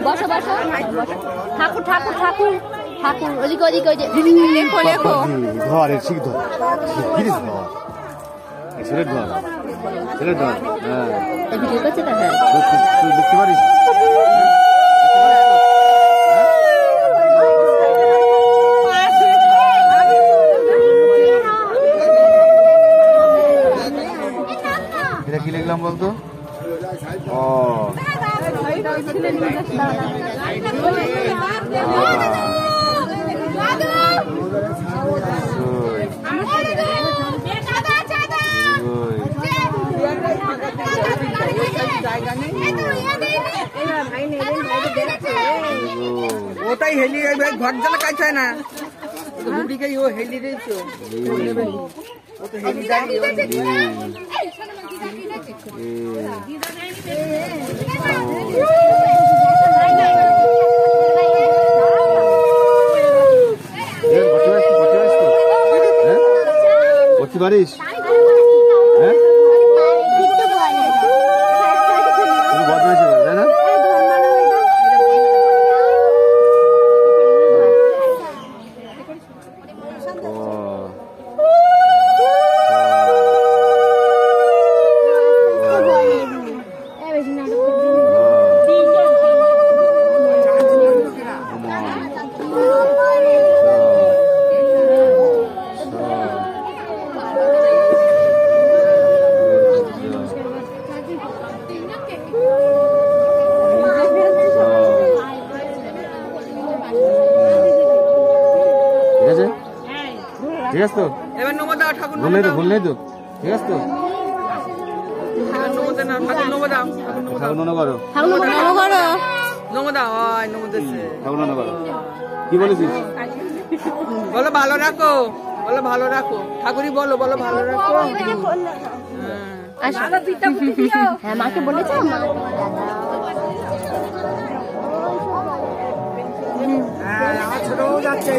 বসো বসো ঠাকুর ঠাকুর ঠাকুর ঠাকুর ওদিকে ওদিকে ওই যে লেখো লেখো ধর ঠিক ধর ধর ছেলের ধর ছেলের ধর হ্যাঁ ভিডিও করছে না হ্যাঁ তুই দেখতে পারিস এটা কি লিখলাম বলতো ও ওটাই হেলি ঘর জ্বালা কাজ হয় না বুড়িকে ও হেলি রয়েছে ও তো হেলি দাঁড়িয়ে করতে পারিস হ্যাঁ বদমাইশি করে তাই না ঠিক আছে তো এবার নমো দাও ঠাকুর ভুল নেই তো ভুল নেই তো ঠিক আছে তো নমো দাও ঠাকুর নমো দাও ঠাকুর নমো করো নমো দাও ওই নমো দেশে ঠাকুর নমো করো কি বলেছিস বলো ভালো রাখো বলো ভালো রাখো ঠাকুরই বলো বলো ভালো রাখো হ্যাঁ মাকে বলেছে আমার ছোট যাচ্ছে